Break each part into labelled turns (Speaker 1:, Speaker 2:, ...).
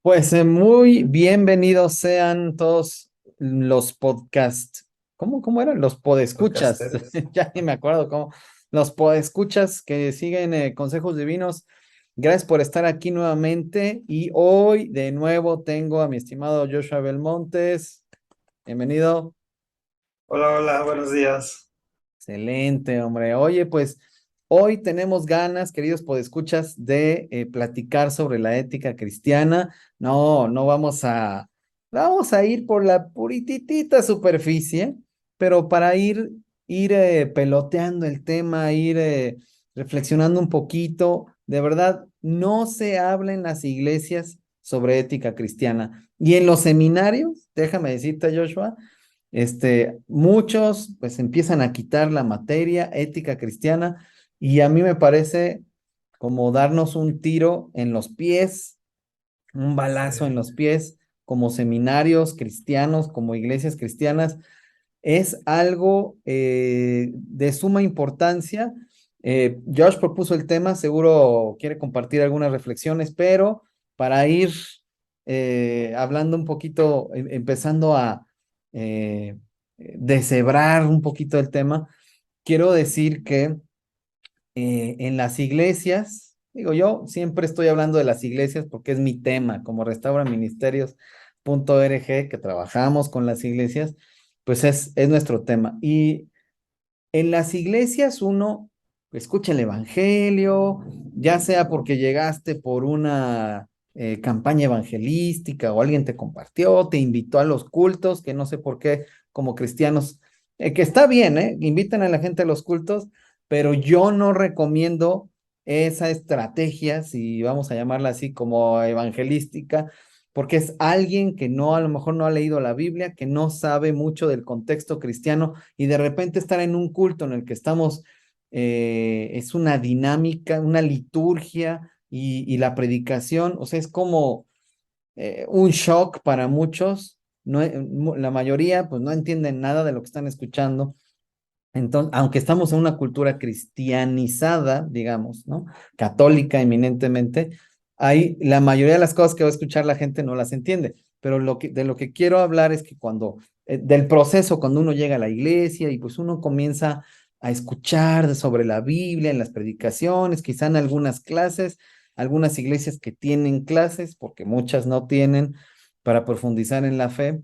Speaker 1: Pues muy bienvenidos sean todos los podcast. ¿Cómo eran? Los podescuchas.
Speaker 2: Podcasteros.
Speaker 1: Ya ni me acuerdo cómo. Los podescuchas que siguen Consejos Divinos. Gracias por estar aquí nuevamente. Y hoy de nuevo tengo a mi estimado Joshua Belmontes. Bienvenido.
Speaker 2: Hola, hola, buenos días.
Speaker 1: Excelente, hombre. Oye, pues hoy tenemos ganas, queridos podescuchas, de platicar sobre la ética cristiana. No vamos a ir por la purititita superficie, pero para ir peloteando el tema, ir reflexionando un poquito. De verdad, no se habla en las iglesias sobre ética cristiana. Y en los seminarios, déjame decirte, Joshua, muchos pues empiezan a quitar la materia ética cristiana y a mí me parece como darnos un tiro en los pies, un balazo en los
Speaker 2: Sí.
Speaker 1: pies, como seminarios cristianos, como iglesias cristianas. Es algo de suma importancia. Josh propuso el tema, seguro quiere compartir algunas reflexiones, pero para ir hablando un poquito, empezando a eh, deshebrar un poquito el tema, quiero decir que en las iglesias, digo yo, siempre estoy hablando de las iglesias porque es mi tema, como restauraministerios.org, que trabajamos con las iglesias, pues es nuestro tema. Y en las iglesias uno escucha el evangelio, ya sea porque llegaste por una campaña evangelística o alguien te compartió, te invitó a los cultos, que no sé por qué como cristianos, que está bien, inviten a la gente a los cultos, pero yo no recomiendo esa estrategia, si vamos a llamarla así, como evangelística, porque es alguien que no, a lo mejor no ha leído la Biblia, que no sabe mucho del contexto cristiano y de repente estar en un culto en el que estamos, es una dinámica, una liturgia y la predicación, o sea, es como un shock para muchos. No, la mayoría pues no entienden nada de lo que están escuchando. Entonces, aunque estamos en una cultura cristianizada, digamos, ¿no? Católica eminentemente, ahí la mayoría de las cosas que va a escuchar la gente no las entiende. Pero de lo que quiero hablar es que del proceso, cuando uno llega a la iglesia y pues uno comienza a escuchar sobre la Biblia en las predicaciones, quizá en algunas clases, algunas iglesias que tienen clases, porque muchas no tienen, para profundizar en la fe.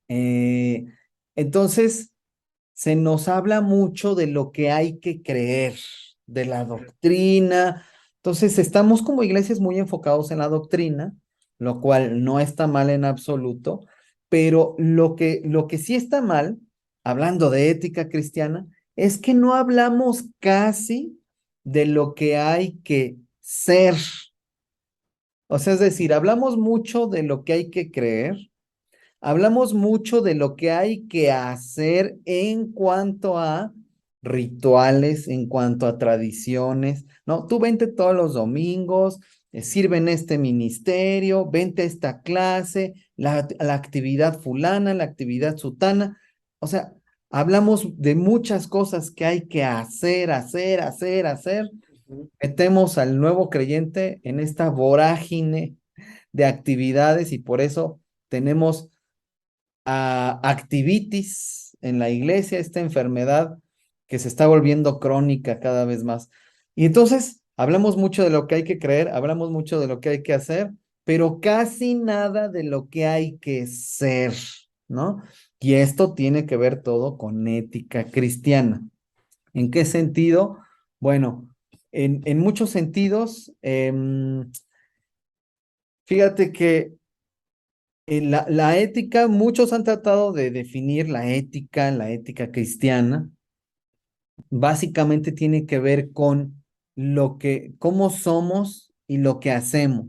Speaker 1: Eh, entonces, se nos habla mucho de lo que hay que creer, de la doctrina. Entonces, estamos como iglesias muy enfocados en la doctrina, lo cual no está mal en absoluto, pero lo que sí está mal, hablando de ética cristiana, es que no hablamos casi de lo que hay que ser. O sea, es decir, hablamos mucho de lo que hay que creer. Hablamos mucho de lo que hay que hacer en cuanto a rituales, en cuanto a tradiciones, ¿no? Tú vente todos los domingos, sirve en este ministerio, vente a esta clase, la actividad fulana, la actividad sutana. O sea, hablamos de muchas cosas que hay que hacer.
Speaker 2: Ujú.
Speaker 1: Metemos al nuevo creyente en esta vorágine de actividades y por eso tenemos a activitis en la iglesia, esta enfermedad que se está volviendo crónica cada vez más. Y entonces hablamos mucho de lo que hay que creer, hablamos mucho de lo que hay que hacer, pero casi nada de lo que hay que ser, ¿no? Y esto tiene que ver todo con ética cristiana. ¿En qué sentido? Bueno, en muchos sentidos, fíjate que la ética, muchos han tratado de definir la ética cristiana, básicamente tiene que ver con cómo somos y lo que hacemos,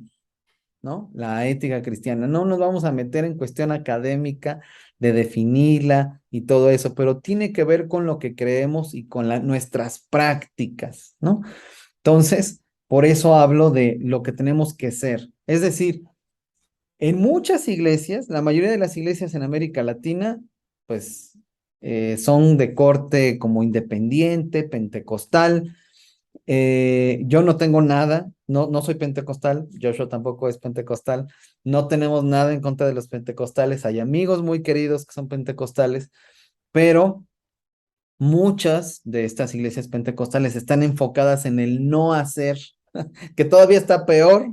Speaker 1: ¿no? La ética cristiana. No nos vamos a meter en cuestión académica de definirla y todo eso, pero tiene que ver con lo que creemos y con nuestras prácticas, ¿no? Entonces, por eso hablo de lo que tenemos que ser. Es decir, en muchas iglesias, la mayoría de las iglesias en América Latina, pues son de corte como independiente, pentecostal, Yo no tengo nada, no soy pentecostal, Joshua tampoco es pentecostal, no tenemos nada en contra de los pentecostales, hay amigos muy queridos que son pentecostales, pero muchas de estas iglesias pentecostales están enfocadas en el no hacer, que todavía está peor,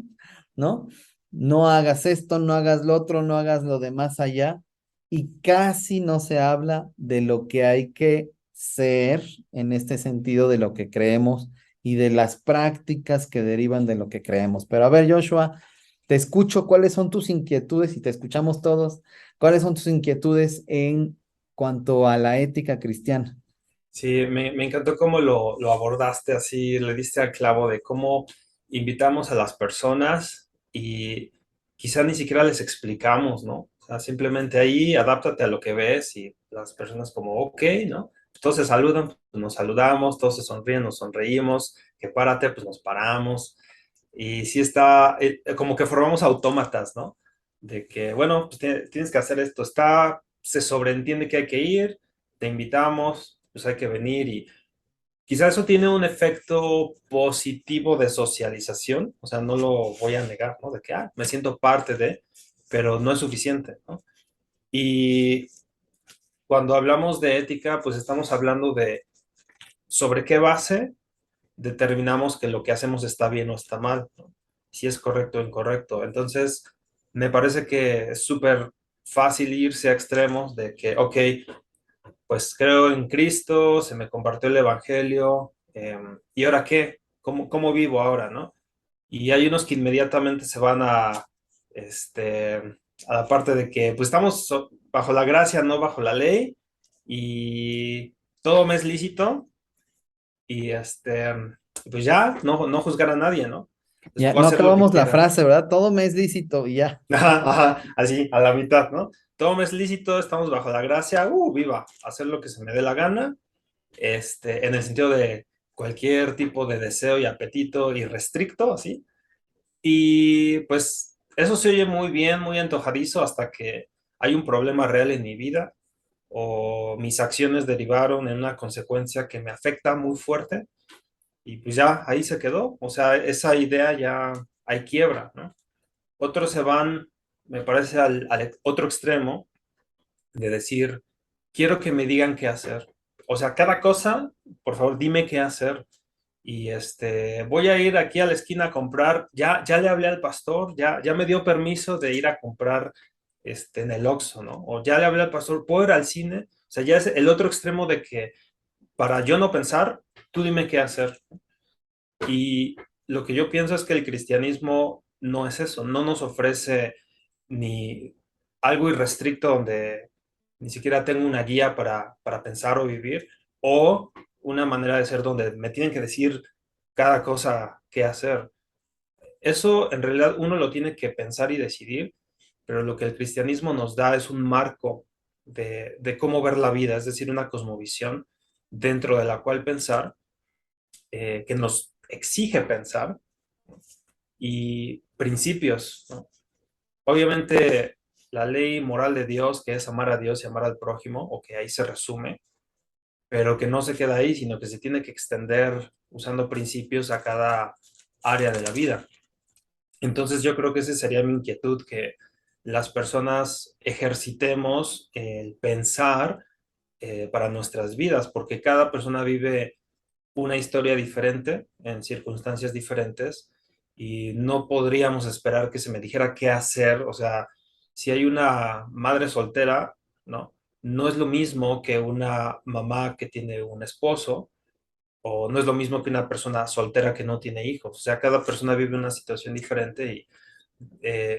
Speaker 1: ¿no? No hagas esto, no hagas lo otro, no hagas lo de más allá, y casi no se habla de lo que hay que ser en este sentido de lo que creemos y de las prácticas que derivan de lo que creemos. Pero a ver, Joshua, te escucho, ¿cuáles son tus inquietudes? Y te escuchamos todos, ¿cuáles son tus inquietudes en cuanto a la ética cristiana?
Speaker 2: Sí, me encantó cómo lo abordaste así, le diste al clavo de cómo invitamos a las personas y quizá ni siquiera les explicamos, ¿no? O sea, simplemente ahí adáptate a lo que ves y las personas como, ok, ¿no? Todos se saludan, pues nos saludamos, todos se sonríen, nos sonreímos, que párate, pues nos paramos. Y sí está, como que formamos autómatas, ¿no? De que, bueno, pues tienes que hacer esto, se sobreentiende que hay que ir, te invitamos, pues hay que venir y quizás eso tiene un efecto positivo de socialización, o sea, no lo voy a negar, ¿no? De que, me siento parte de, pero no es suficiente, ¿no? Y cuando hablamos de ética, pues estamos hablando de sobre qué base determinamos que lo que hacemos está bien o está mal, ¿no? Si es correcto o incorrecto. Entonces, me parece que es súper fácil irse a extremos de que, ok, pues creo en Cristo, se me compartió el Evangelio, ¿y ahora qué? ¿Cómo vivo ahora, no? Y hay unos que inmediatamente se van este, a la parte de que, pues estamos bajo la gracia, no bajo la ley, y todo me es lícito, y pues ya, no juzgar a nadie, ¿no? Pues
Speaker 1: Ya,
Speaker 2: puedo
Speaker 1: no
Speaker 2: hacer lo que
Speaker 1: acabamos la
Speaker 2: quiera.
Speaker 1: frase, ¿verdad? Todo me es lícito y ya.
Speaker 2: Ajá, ajá, así, a la mitad, ¿no? Todo me es lícito, estamos bajo la gracia, viva, hacer lo que se me dé la gana, en el sentido de cualquier tipo de deseo y apetito irrestricto, así. Y pues eso se oye muy bien, muy antojadizo hasta que hay un problema real en mi vida o mis acciones derivaron en una consecuencia que me afecta muy fuerte y pues ya ahí se quedó. O sea, esa idea ya hay quiebra, ¿no? Otros se van, me parece, al otro extremo de decir, quiero que me digan qué hacer. O sea, cada cosa, por favor, dime qué hacer. Y voy a ir aquí a la esquina a comprar, ya le hablé al pastor, ya me dio permiso de ir a comprar en el Oxxo, ¿no? O ya le hablé al pastor, ¿puedo ir al cine? O sea, ya es el otro extremo de que para yo no pensar, tú dime qué hacer. Y lo que yo pienso es que el cristianismo no es eso, no nos ofrece ni algo irrestricto donde ni siquiera tengo una guía para pensar o vivir, o una manera de ser donde me tienen que decir cada cosa que hacer. Eso en realidad uno lo tiene que pensar y decidir, pero lo que el cristianismo nos da es un marco de cómo ver la vida, es decir, una cosmovisión dentro de la cual pensar, que nos exige pensar y principios, ¿no? Obviamente, la ley moral de Dios, que es amar a Dios y amar al prójimo, o que ahí se resume, pero que no se queda ahí, sino que se tiene que extender usando principios a cada área de la vida. Entonces, yo creo que esa sería mi inquietud, que las personas ejercitemos el pensar para nuestras vidas, porque cada persona vive una historia diferente, en circunstancias diferentes, y no podríamos esperar que se me dijera qué hacer. O sea, si hay una madre soltera, ¿no? No es lo mismo que una mamá que tiene un esposo, o no es lo mismo que una persona soltera que no tiene hijos. O sea, cada persona vive una situación diferente y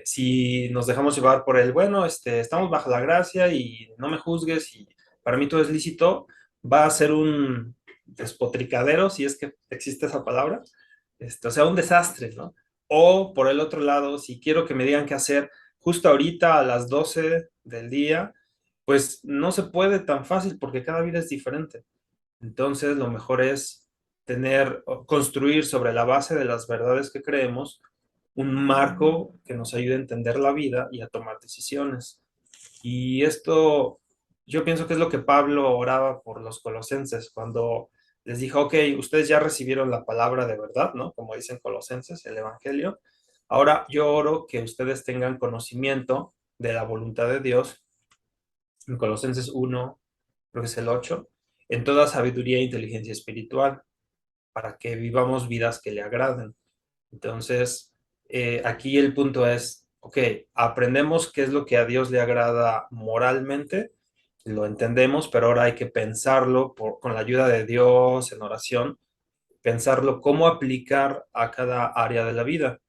Speaker 2: si nos dejamos llevar por el, bueno, estamos bajo la gracia y no me juzgues y para mí todo es lícito, va a ser un despotricadero, si es que existe esa palabra, o sea, un desastre, ¿no? O por el otro lado, si quiero que me digan qué hacer justo ahorita a las 12 del día, pues no se puede tan fácil porque cada vida es diferente. Entonces, lo mejor es construir sobre la base de las verdades que creemos un marco que nos ayude a entender la vida y a tomar decisiones. Y esto, yo pienso que es lo que Pablo oraba por los colosenses cuando les dijo, ok, ustedes ya recibieron la palabra de verdad, ¿no? Como dicen Colosenses, el Evangelio. Ahora yo oro que ustedes tengan conocimiento de la voluntad de Dios, en Colosenses 1, creo que es el 8, en toda sabiduría e inteligencia espiritual, para que vivamos vidas que le agraden. Entonces, aquí el punto es, ok, aprendemos qué es lo que a Dios le agrada moralmente, lo entendemos, pero ahora hay que pensarlo con la ayuda de Dios en oración, pensarlo cómo aplicar a cada área de la vida.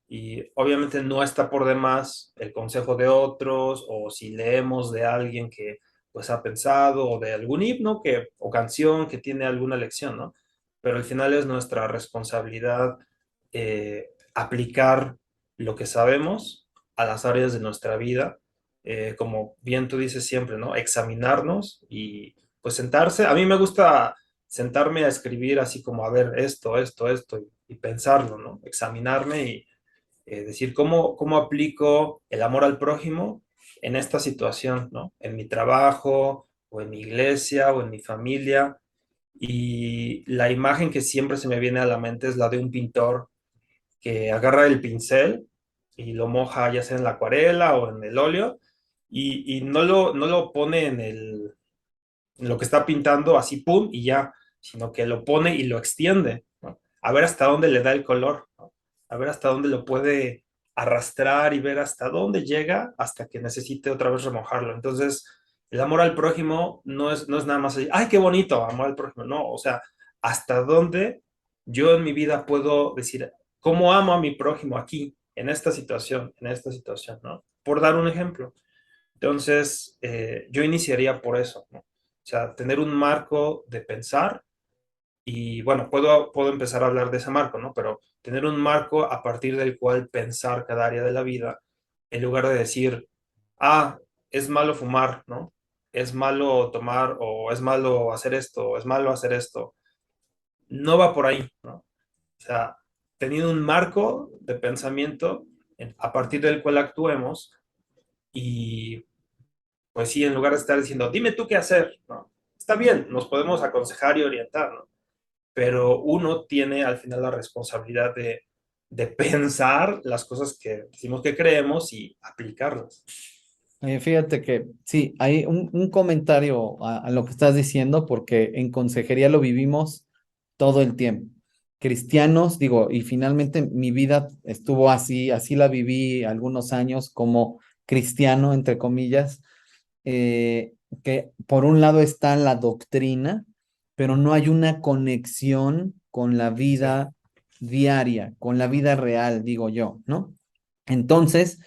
Speaker 2: Y obviamente no está por demás el consejo de otros o si leemos de alguien que pues ha pensado o de algún himno que, o canción que tiene alguna lección, ¿no? Pero al final es nuestra responsabilidad aplicar lo que sabemos a las áreas de nuestra vida, como bien tú dices siempre, ¿no? Examinarnos y pues sentarse. A mí me gusta sentarme a escribir así como, a ver, esto, y pensarlo, ¿no? Examinarme y decir cómo aplico el amor al prójimo en esta situación, ¿no? En mi trabajo, o en mi iglesia, o en mi familia. Y la imagen que siempre se me viene a la mente es la de un pintor que agarra el pincel y lo moja ya sea en la acuarela o en el óleo y no lo pone en lo que está pintando así, pum, y ya, sino que lo pone y lo extiende, ¿no? A ver hasta dónde le da el color, ¿no? A ver hasta dónde lo puede arrastrar y ver hasta dónde llega hasta que necesite otra vez remojarlo. Entonces, el amor al prójimo no es nada más así, ay, qué bonito, amor al prójimo, no, o sea, hasta dónde yo en mi vida puedo decir, ¿cómo amo a mi prójimo aquí, en esta situación, ¿no? Por dar un ejemplo. Entonces, yo iniciaría por eso, ¿no? O sea, tener un marco de pensar y, bueno, puedo empezar a hablar de ese marco, ¿no? Pero tener un marco a partir del cual pensar cada área de la vida, en lugar de decir, ah, es malo fumar, ¿no? Es malo tomar, o es malo hacer esto, o es malo hacer esto. No va por ahí, ¿no? O sea, teniendo un marco de pensamiento a partir del cual actuemos y pues sí, en lugar de estar diciendo, dime tú qué hacer, ¿no? Está bien, nos podemos aconsejar y orientar, ¿no? Pero uno tiene al final la responsabilidad de pensar las cosas que decimos que creemos y aplicarlas.
Speaker 1: Fíjate que sí, hay un comentario a lo que estás diciendo, porque en consejería lo vivimos todo el tiempo. Cristianos, digo, y finalmente mi vida estuvo así, así la viví algunos años como cristiano, entre comillas, que por un lado está la doctrina, pero no hay una conexión con la
Speaker 2: Sí,
Speaker 1: vida diaria, con la vida real, digo yo, ¿no? Entonces,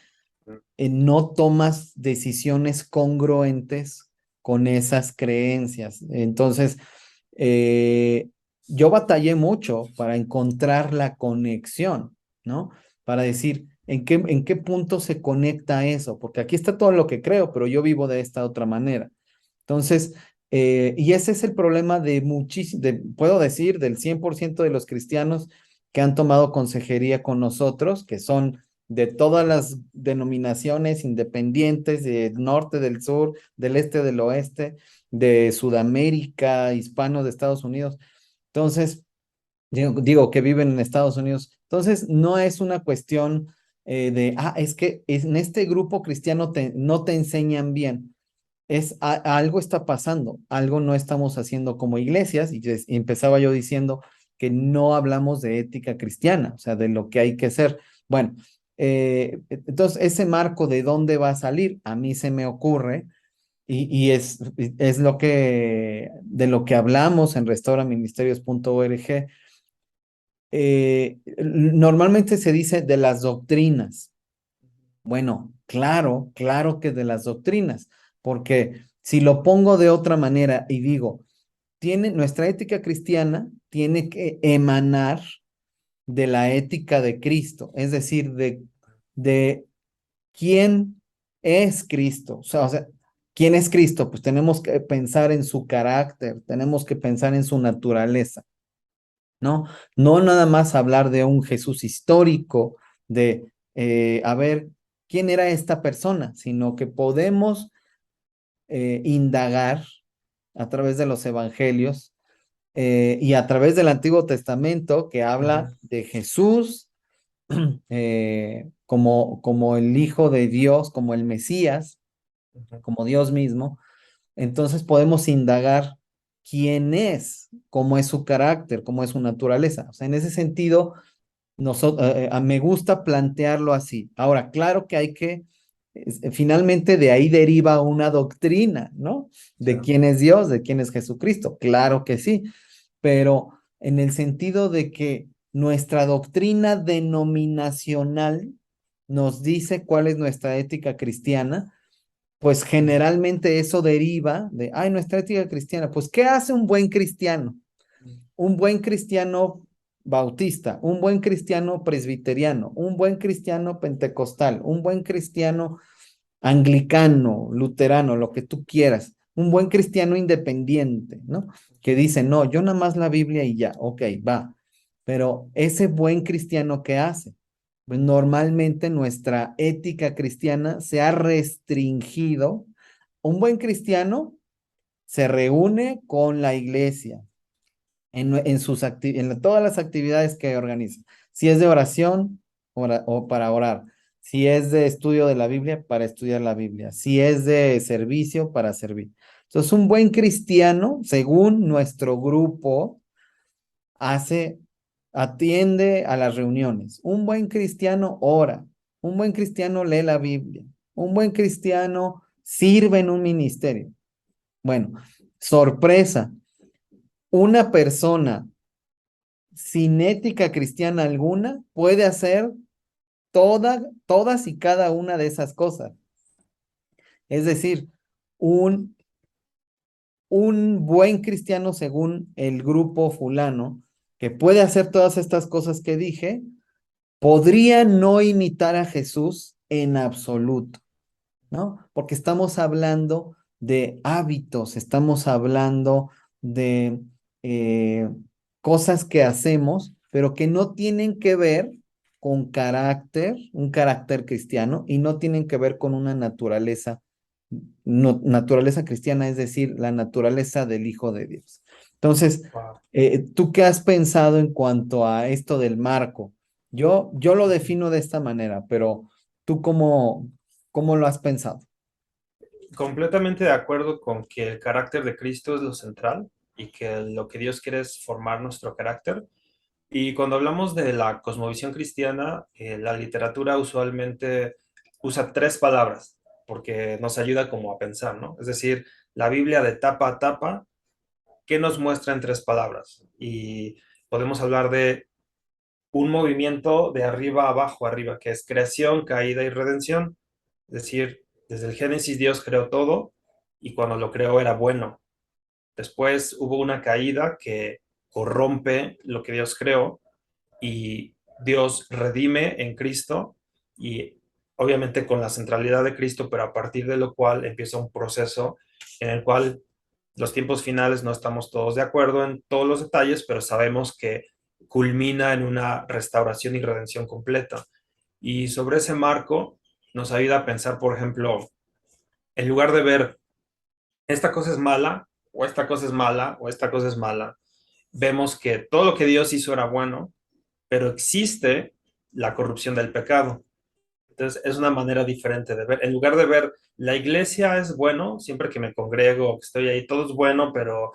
Speaker 1: no tomas decisiones congruentes con esas creencias. Entonces, eh, yo batallé mucho para encontrar la conexión, ¿no? Para decir, en qué punto se conecta eso? Porque aquí está todo lo que creo, pero yo vivo de esta otra manera. Entonces, y ese es el problema de muchísimos, puedo decir, del 100% de los cristianos que han tomado consejería con nosotros, que son de todas las denominaciones independientes, del norte, del sur, del este, del oeste, de Sudamérica, hispanos de Estados Unidos. Entonces, digo que viven en Estados Unidos. Entonces, no es una cuestión es que en este grupo cristiano no te enseñan bien. Algo está pasando, algo no estamos haciendo como iglesias, y empezaba yo diciendo que no hablamos de ética cristiana, o sea, de lo que hay que ser. Bueno, entonces ese marco de dónde va a salir, a mí se me ocurre, y es de lo que hablamos en restauraministerios.org. Normalmente se dice de las doctrinas. Bueno, claro, claro que de las doctrinas, porque si lo pongo de otra manera y digo, nuestra ética cristiana tiene que emanar de la ética de Cristo, es decir, de quién es Cristo. O sea, ¿quién es Cristo? Pues tenemos que pensar en su carácter, tenemos que pensar en su naturaleza, ¿no? No nada más hablar de un Jesús histórico, a ver, ¿quién era esta persona? Sino que podemos indagar a través de los evangelios y a través del Antiguo Testamento que
Speaker 2: Ujú,
Speaker 1: habla de Jesús como el Hijo de Dios, como el Mesías,
Speaker 2: ujú,
Speaker 1: como Dios mismo, entonces podemos indagar quién es, cómo es su carácter, cómo es su naturaleza. O sea, en ese sentido, me gusta plantearlo así. Ahora, claro que hay que, finalmente de ahí deriva una doctrina, ¿no?
Speaker 2: sí,
Speaker 1: De quién es Dios, de quién es Jesucristo. Claro que sí, pero en el sentido de que nuestra doctrina denominacional nos dice cuál es nuestra ética cristiana, pues
Speaker 2: ujú,
Speaker 1: generalmente eso deriva de, ay, nuestra ética cristiana, pues ¿qué hace un buen cristiano? Un buen cristiano bautista, un buen cristiano presbiteriano, un buen cristiano pentecostal, un buen cristiano anglicano, luterano, lo que tú quieras, un buen cristiano independiente, ¿no? Que dice, no, yo nada más la Biblia y ya, ok, va. Pero ese buen cristiano, ¿qué hace? Pues normalmente nuestra ética cristiana se ha restringido. Un buen cristiano se reúne con la iglesia, en todas las actividades que organiza. Si es de oración, o para orar. Si es de estudio de la Biblia, para estudiar la Biblia. Si es de servicio, para servir. Entonces, un buen cristiano, según nuestro grupo, hace, atiende a las reuniones. Un buen cristiano ora. Un buen cristiano lee la Biblia. Un buen cristiano sirve en un ministerio. Bueno, sorpresa. Una persona sin ética cristiana alguna, puede hacer todas y cada una de esas cosas. Es decir, un, un buen cristiano según el grupo fulano, que puede hacer todas estas cosas que dije, podría no imitar a Jesús en absoluto, ¿no? Porque estamos hablando de hábitos, estamos hablando de eh, cosas que hacemos, pero que no tienen que ver con carácter, un carácter cristiano, y no tienen que ver con una naturaleza, naturaleza cristiana, es decir, la naturaleza del Hijo de Dios. Entonces,
Speaker 2: wow.
Speaker 1: ¿tú qué has pensado en cuanto a esto del marco? Yo lo defino de esta manera, pero ¿tú cómo lo has pensado?
Speaker 2: Completamente de acuerdo con que el carácter de Cristo es lo central y que lo que Dios quiere es formar nuestro carácter. Y cuando hablamos de la cosmovisión cristiana, la literatura usualmente usa tres palabras porque nos ayuda como a pensar, ¿no? Es decir, la Biblia de tapa a tapa, ¿qué nos muestra en tres palabras? Y podemos hablar de un movimiento de arriba a abajo, arriba, que es creación, caída y redención. Es decir, desde el Génesis Dios creó todo y cuando lo creó era bueno. Después hubo una caída que corrompe lo que Dios creó y Dios redime en Cristo y obviamente con la centralidad de Cristo, pero a partir de lo cual empieza un proceso en el cual los tiempos finales no estamos todos de acuerdo en todos los detalles, pero sabemos que culmina en una restauración y redención completa. Y sobre ese marco nos ayuda a pensar, por ejemplo, en lugar de ver esta cosa es mala, o esta cosa es mala, o esta cosa es mala, vemos que todo lo que Dios hizo era bueno, pero existe la corrupción del pecado. Entonces, es una manera diferente de ver. En lugar de ver, la iglesia es bueno, siempre que me congrego, que estoy ahí, todo es bueno, pero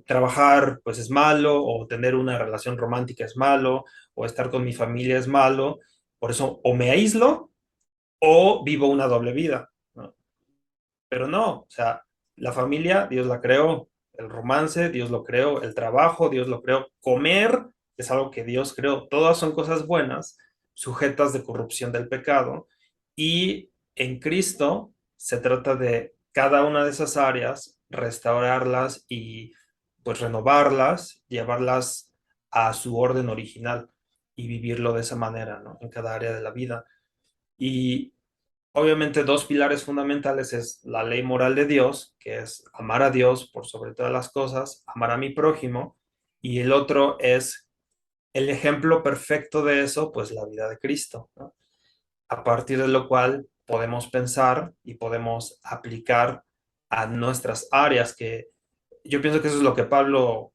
Speaker 2: trabajar pues es malo, o tener una relación romántica es malo, o estar con mi familia es malo. Por eso o me aíslo o vivo una doble vida, ¿no? Pero no, o sea, la familia Dios la creó, el romance Dios lo creó, el trabajo Dios lo creó, comer es algo que Dios creó, todas son cosas buenas, sujetas de corrupción del pecado, y en Cristo se trata de cada una de esas áreas, restaurarlas y pues renovarlas, llevarlas a su orden original y vivirlo de esa manera, ¿no? En cada área de la vida. Y obviamente dos pilares fundamentales es la ley moral de Dios, que es amar a Dios por sobre todas las cosas, amar a mi prójimo, y el otro es el ejemplo perfecto de eso, pues la vida de Cristo, ¿no? A partir de lo cual podemos pensar y podemos aplicar a nuestras áreas, que yo pienso que eso es lo que Pablo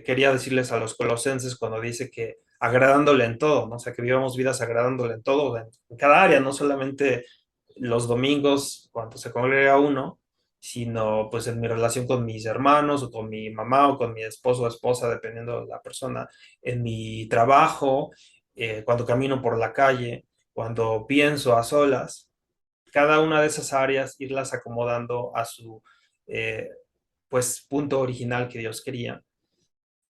Speaker 2: quería decirles a los colosenses cuando dice que agradándole en todo, ¿no? O sea, que vivamos vidas agradándole en todo, en cada área, no solamente los domingos cuando se congrega uno, sino pues en mi relación con mis hermanos o con mi mamá o con mi esposo o esposa, dependiendo de la persona, en mi trabajo, cuando camino por la calle, cuando pienso a solas, cada una de esas áreas irlas acomodando a su pues punto original que Dios quería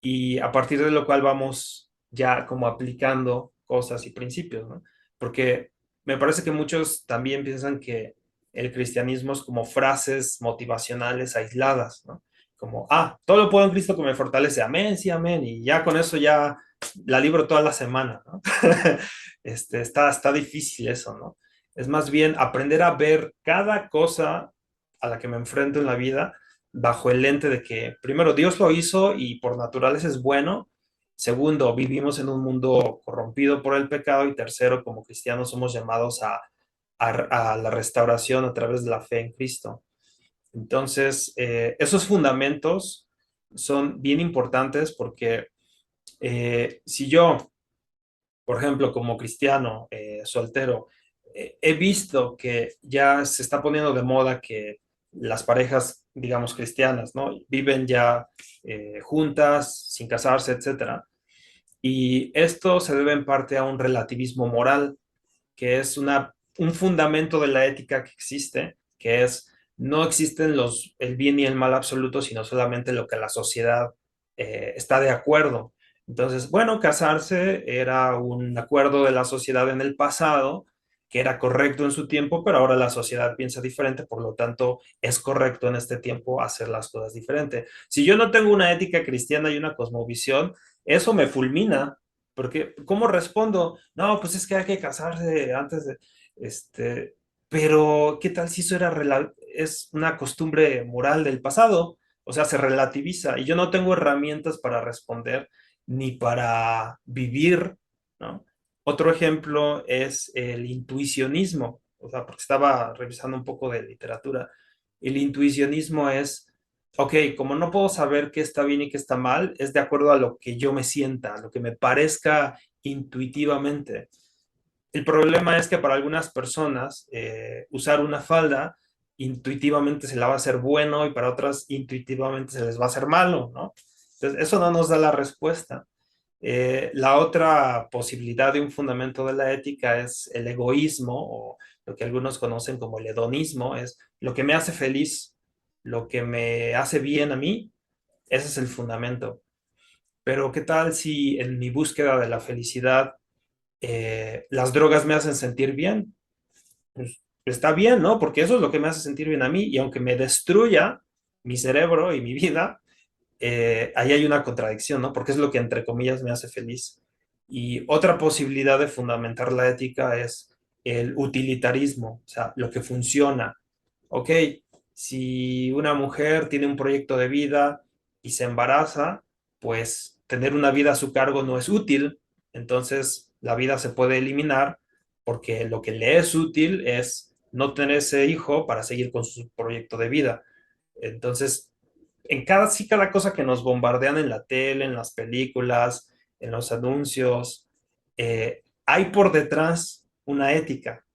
Speaker 2: y a partir de lo cual vamos ya como aplicando cosas y principios, ¿no? Porque me parece que muchos también piensan que el cristianismo es como frases motivacionales aisladas, ¿no? Como, todo lo puedo en Cristo que me fortalece, amén, sí, amén, y ya con eso ya la libro toda la semana, ¿no? Está difícil eso, ¿no? Es más bien aprender a ver cada cosa a la que me enfrento en la vida bajo el lente de que, primero, Dios lo hizo y por naturaleza es bueno. Segundo, vivimos en un mundo corrompido por el pecado. Y tercero, como cristianos somos llamados a la restauración a través de la fe en Cristo. Entonces, esos fundamentos son bien importantes porque si yo, por ejemplo, como cristiano soltero, he visto que ya se está poniendo de moda que las parejas, digamos, cristianas, ¿no? Viven ya juntas, sin casarse, etcétera. Y esto se debe en parte a un relativismo moral, que es un fundamento de la ética que existe, que es no existen el bien y el mal absoluto, sino solamente lo que la sociedad está de acuerdo. Entonces, bueno, casarse era un acuerdo de la sociedad en el pasado, que era correcto en su tiempo, pero ahora la sociedad piensa diferente, por lo tanto, es correcto en este tiempo hacer las cosas diferente. Si yo no tengo una ética cristiana y una cosmovisión, eso me fulmina, porque ¿cómo respondo? No, pues es que hay que casarse antes de, este, pero ¿qué tal si eso es una costumbre moral del pasado? O sea, se relativiza y yo no tengo herramientas para responder ni para vivir, ¿no? Otro ejemplo es el intuicionismo, o sea, porque estaba revisando un poco de literatura. El intuicionismo es, ok, como no puedo saber qué está bien y qué está mal, es de acuerdo a lo que yo me sienta, a lo que me parezca intuitivamente. El problema es que para algunas personas usar una falda intuitivamente se la va a hacer bueno y para otras intuitivamente se les va a hacer malo, ¿no? Entonces, eso no nos da la respuesta. La otra posibilidad de un fundamento de la ética es el egoísmo o lo que algunos conocen como el hedonismo, es lo que me hace feliz, lo que me hace bien a mí, ese es el fundamento. Pero ¿qué tal si en mi búsqueda de la felicidad las drogas me hacen sentir bien? Pues está bien, ¿no? Porque eso es lo que me hace sentir bien a mí y aunque me destruya mi cerebro y mi vida, ahí hay una contradicción, ¿no? Porque es lo que entre comillas me hace feliz. Y otra posibilidad de fundamentar la ética es el utilitarismo, o sea, lo que funciona. Ok, si una mujer tiene un proyecto de vida y se embaraza, pues tener una vida a su cargo no es útil, entonces la vida se puede eliminar porque lo que le es útil es no tener ese hijo para seguir con su proyecto de vida. Entonces, sí, cada cosa que nos bombardean en la tele, en las películas, en los anuncios, hay por detrás una ética,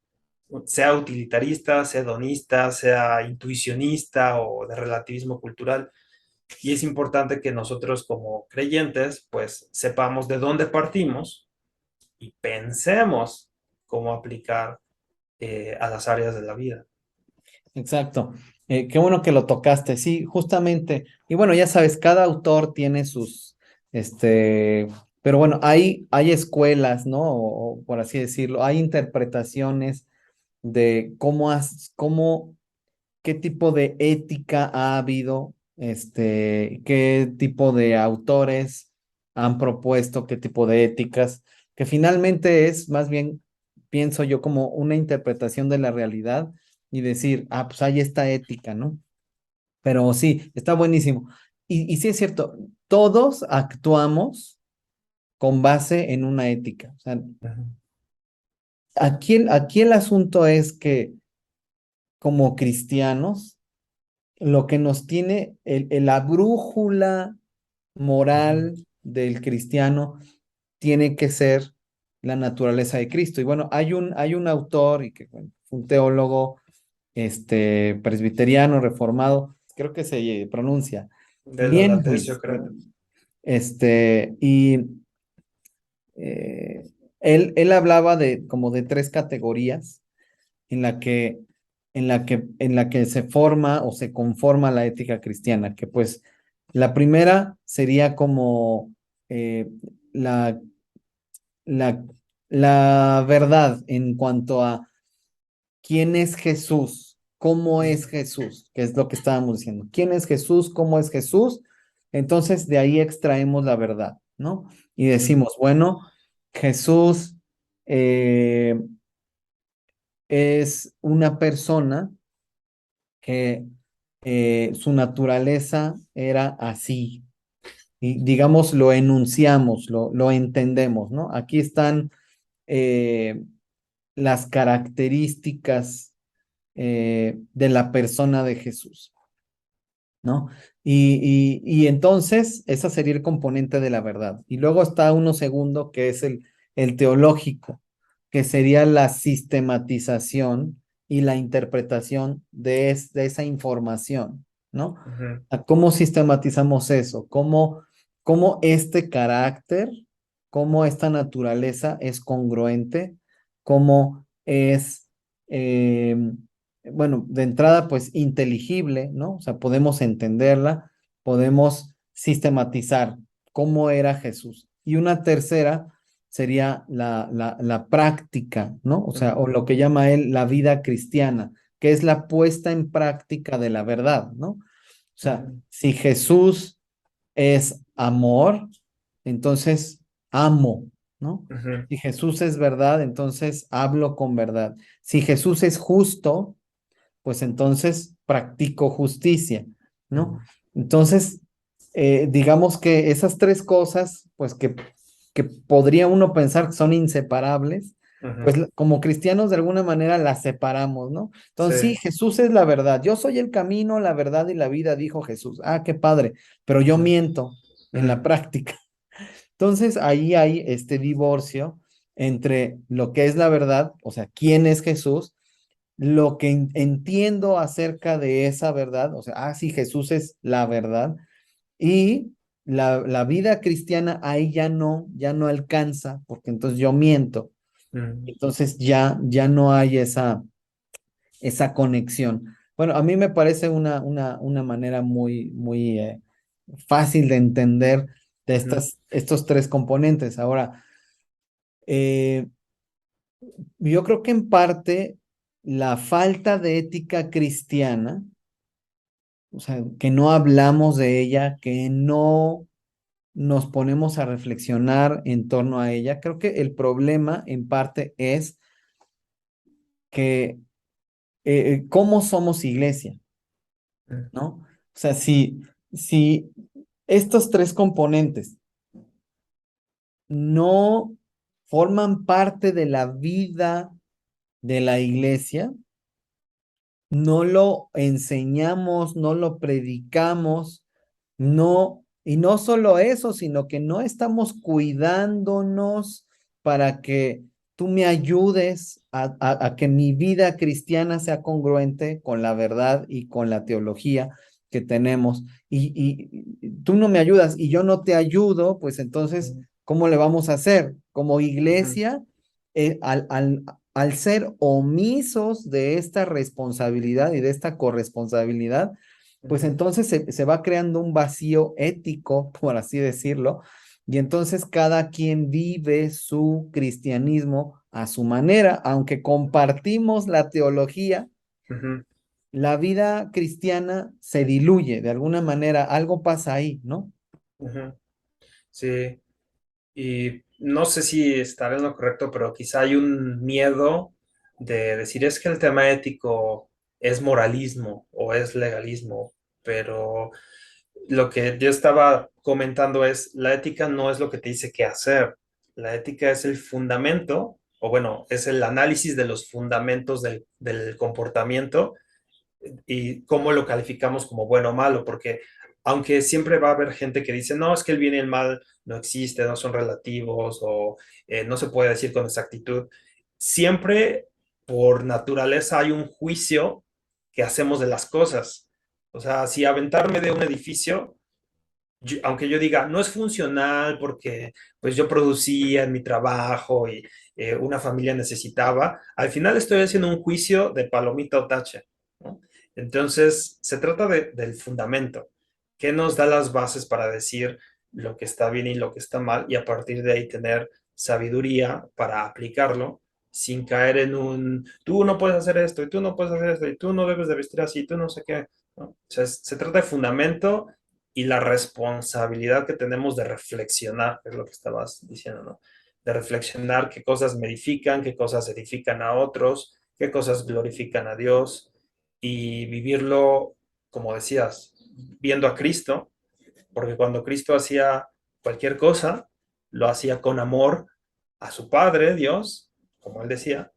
Speaker 2: sea utilitarista, sea hedonista, sea intuicionista o de relativismo cultural. Y es importante que nosotros como creyentes, pues sepamos de dónde partimos y pensemos cómo aplicar a las áreas de la vida.
Speaker 1: Exacto. Qué bueno que lo tocaste. Sí, justamente. Y bueno, ya sabes, cada autor tiene sus, este, pero bueno, hay escuelas, ¿no? O por así decirlo, hay interpretaciones de qué tipo de ética ha habido, qué tipo de autores han propuesto, qué tipo de éticas, que finalmente es más bien, pienso yo, como una interpretación de la realidad y decir, pues hay esta ética, ¿no? Pero sí, está buenísimo. Y sí es cierto, todos actuamos con base en una ética. O sea,
Speaker 2: Ujú.
Speaker 1: aquí el asunto es que como cristianos, lo que nos tiene, la brújula
Speaker 2: Ujú.
Speaker 1: moral del cristiano tiene que ser la naturaleza de Cristo. Y bueno, hay un autor, y que bueno, fue un teólogo presbiteriano, reformado, creo que se pronuncia,
Speaker 2: Del holandés, yo
Speaker 1: Mienhuis,
Speaker 2: creo.
Speaker 1: y él hablaba de como de tres categorías en la que, en la que se forma o se conforma la ética cristiana, que pues la primera sería como eh, la, la, la verdad en cuanto a quién es Jesús, cómo es
Speaker 2: Ujú,
Speaker 1: Jesús, que es lo que estábamos diciendo. ¿Quién es Jesús? ¿Cómo es Jesús? Entonces de ahí extraemos la verdad, ¿no? Y
Speaker 2: ujú,
Speaker 1: decimos, bueno, Jesús eh, es una persona que su naturaleza era así. Y digamos, lo enunciamos, lo entendemos, ¿no? Aquí están eh, las características de la persona de Jesús, ¿no? Y entonces, esa sería el componente de la verdad. Y luego está uno segundo, que es el teológico, que sería la sistematización y la interpretación de esa información, ¿no?
Speaker 2: ujú,
Speaker 1: ¿A ¿Cómo sistematizamos eso? ¿Cómo este carácter, cómo esta naturaleza es congruente? ¿Cómo es bueno, de entrada, pues inteligible, ¿no? O sea, podemos entenderla, podemos sistematizar cómo era Jesús. Y una tercera sería la práctica, ¿no? O sea,
Speaker 2: ujú,
Speaker 1: o lo que llama él la vida cristiana, que es la puesta en práctica de la verdad, ¿no? O sea,
Speaker 2: ujú,
Speaker 1: si Jesús es amor, entonces amo, ¿no?
Speaker 2: ujú,
Speaker 1: Si Jesús es verdad, entonces hablo con verdad. Si Jesús es justo, pues entonces practico justicia, ¿no?
Speaker 2: ujú,
Speaker 1: Entonces, digamos que esas tres cosas, pues que podría uno pensar que son inseparables, pues
Speaker 2: ujú.
Speaker 1: como cristianos de alguna manera las separamos, ¿no?
Speaker 2: Sí.
Speaker 1: Entonces, sí, Jesús es la verdad. Yo soy el camino, la verdad y la vida, dijo Jesús. Ah, qué padre, pero yo
Speaker 2: Ujú,
Speaker 1: miento en la
Speaker 2: ujú,
Speaker 1: práctica. Entonces, ahí hay este divorcio entre lo que es la verdad, o sea, quién es Jesús, lo que entiendo acerca de esa verdad, o sea, sí, Jesús es la verdad, y la vida cristiana ahí ya no alcanza, porque entonces yo miento,
Speaker 2: ujú,
Speaker 1: entonces ya no hay esa conexión. Bueno, a mí me parece una manera muy fácil de entender de
Speaker 2: ujú,
Speaker 1: estos tres componentes. Ahora, eh, yo creo que en parte la falta de ética cristiana, o sea, que no hablamos de ella, que no nos ponemos a reflexionar en torno a ella. Creo que el problema en parte es que cómo somos iglesia,
Speaker 2: ujú,
Speaker 1: ¿no? O sea, si estos tres componentes no forman parte de la vida de la iglesia, no lo enseñamos, no lo predicamos, no, y no solo eso, sino que no estamos cuidándonos para que tú me ayudes a que mi vida cristiana sea congruente con la verdad y con la teología que tenemos. Y tú no me ayudas y yo no te ayudo, pues entonces, ¿cómo le vamos a hacer? Como
Speaker 2: ujú,
Speaker 1: iglesia, al ser omisos de esta responsabilidad y de esta corresponsabilidad, pues
Speaker 2: ujú,
Speaker 1: entonces se va creando un vacío ético, por así decirlo, y entonces cada quien vive su cristianismo a su manera, aunque compartimos la teología,
Speaker 2: ujú,
Speaker 1: la vida cristiana se diluye de alguna manera, algo pasa ahí, ¿no?
Speaker 2: ujú. Sí. Y no sé si estaré en lo correcto, pero quizá hay un miedo de decir es que el tema ético es moralismo o es legalismo, pero lo que yo estaba comentando es la ética no es lo que te dice qué hacer, la ética es el fundamento, o bueno, es el análisis de los fundamentos del comportamiento y cómo lo calificamos como bueno o malo, porque aunque siempre va a haber gente que dice, no, es que el bien y el mal no existe, no son relativos o no se puede decir con exactitud, siempre por naturaleza hay un juicio que hacemos de las cosas. O sea, si aventarme de un edificio, aunque yo diga, no es funcional porque pues yo producía en mi trabajo y una familia necesitaba, al final estoy haciendo un juicio de palomita o tache, ¿no? Entonces, se trata del fundamento, que nos da las bases para decir lo que está bien y lo que está mal y a partir de ahí tener sabiduría para aplicarlo sin caer en un, tú no puedes hacer esto y tú no puedes hacer esto y tú no debes de vestir así, tú no sé qué, ¿no? O sea, se trata de fundamento y la responsabilidad que tenemos de reflexionar, es lo que estabas diciendo, ¿no? De reflexionar qué cosas me edifican, qué cosas edifican a otros, qué cosas glorifican a Dios y vivirlo, como decías, viendo a Cristo, porque cuando Cristo hacía cualquier cosa, lo hacía con amor a su Padre, Dios, como él decía,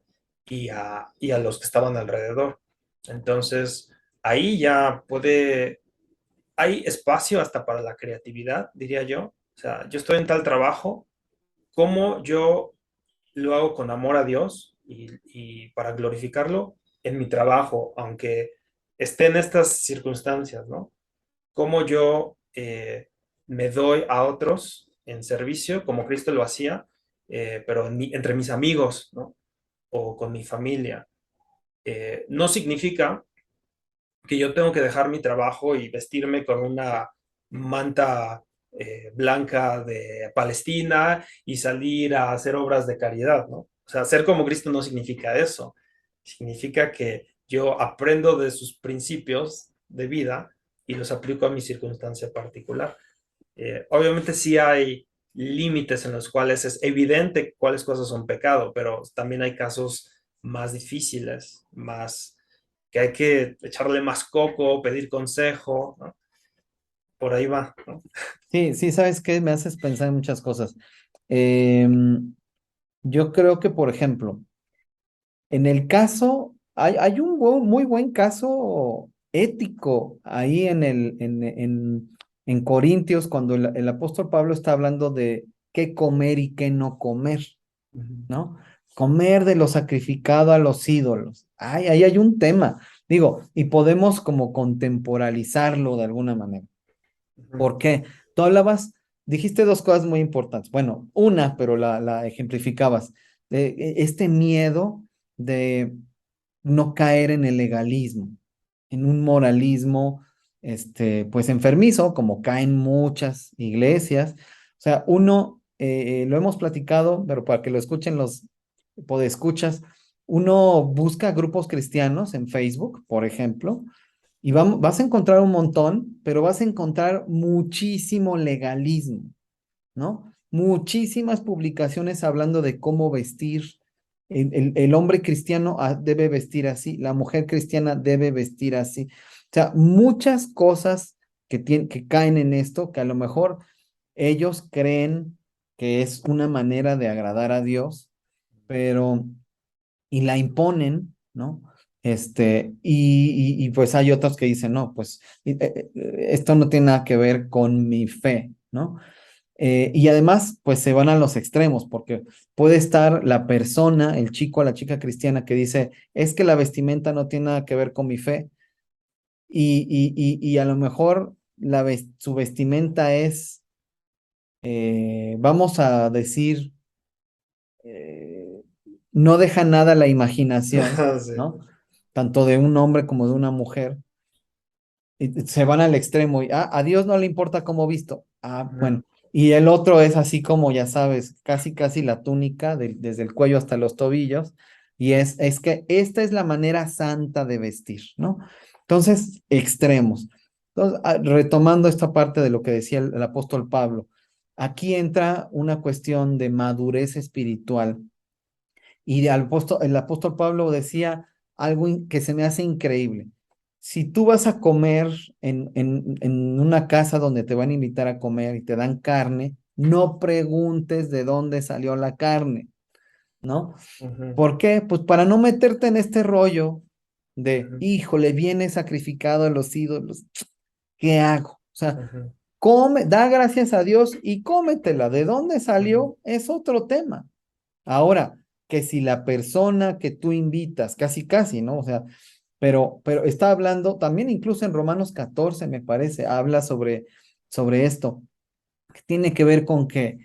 Speaker 2: y a los que estaban alrededor. Entonces, ahí ya puede hay espacio hasta para la creatividad, diría yo. O sea, yo estoy en tal trabajo, ¿cómo yo lo hago con amor a Dios y para glorificarlo en mi trabajo, aunque esté en estas circunstancias, ¿no? ¿Cómo yo me doy a otros en servicio, como Cristo lo hacía, pero entre mis amigos, ¿no? O con mi familia? No significa que yo tengo que dejar mi trabajo y vestirme con una manta blanca de Palestina y salir a hacer obras de caridad, ¿no? O sea, ser como Cristo no significa eso. Significa que yo aprendo de sus principios de vida y los aplico a mi circunstancia particular. Obviamente sí hay límites en los cuales es evidente cuáles cosas son pecado, pero también hay casos más difíciles, más que hay que echarle más coco, pedir consejo, ¿no? Por ahí va, ¿no?
Speaker 1: Sí, sí, ¿sabes qué? Me haces pensar en muchas cosas. Em, yo creo que, por ejemplo, en el caso, hay un muy buen caso ético ahí en Corintios, cuando el apóstol Pablo está hablando de qué comer y qué no comer, ¿no? Comer de lo sacrificado a los ídolos. Ay, ahí hay un tema, digo, y podemos como contemporalizarlo de alguna manera.
Speaker 2: Ujú.
Speaker 1: ¿Por qué? Tú hablabas, dijiste dos cosas muy importantes. Bueno, una, pero la ejemplificabas, de este miedo de no caer en el legalismo, en un moralismo, pues enfermizo, como caen muchas iglesias. O sea, uno, lo hemos platicado, pero para que lo escuchen los podescuchas, uno busca grupos cristianos en Facebook, por ejemplo, y vas a encontrar un montón, pero vas a encontrar muchísimo legalismo, ¿no? Muchísimas publicaciones hablando de cómo vestir. El hombre cristiano debe vestir así, la mujer cristiana debe vestir así. O sea, muchas cosas que caen en esto, que a lo mejor ellos creen que es una manera de agradar a Dios, pero y la imponen, ¿no? Pues hay otros que dicen, no, pues esto no tiene nada que ver con mi fe, ¿no? Y además, pues se van a los extremos, porque puede estar la persona, el chico o la chica cristiana que dice, es que la vestimenta no tiene nada que ver con mi fe, y a lo mejor su vestimenta es, vamos a decir, eh, no deja nada a la imaginación,
Speaker 2: Sí.
Speaker 1: ¿no? Tanto de un hombre como de una mujer, y se van al extremo y a Dios no le importa cómo visto. Ah,
Speaker 2: Ujú.
Speaker 1: bueno. Y el otro es así como, ya sabes, casi la túnica desde el cuello hasta los tobillos. Y es que esta es la manera santa de vestir, ¿no? Entonces, extremos. Entonces, retomando esta parte de lo que decía el apóstol Pablo, aquí entra una cuestión de madurez espiritual. Y el apóstol Pablo decía algo que se me hace increíble. Si tú vas a comer en una casa donde te van a invitar a comer y te dan carne, no preguntes de dónde salió la carne, ¿no?
Speaker 2: Ujú.
Speaker 1: ¿Por qué? Pues para no meterte en este rollo de,
Speaker 2: Ujú.
Speaker 1: híjole, viene sacrificado a los ídolos, ¿qué hago? sea,
Speaker 2: Ujú,
Speaker 1: come, da gracias a Dios y cómetela. ¿De dónde
Speaker 2: ujú,
Speaker 1: salió? Es otro tema. Ahora, que si la persona que tú invitas, casi, casi, ¿no? O sea, pero está hablando, también incluso en Romanos 14, me parece, habla sobre esto, que tiene que ver con que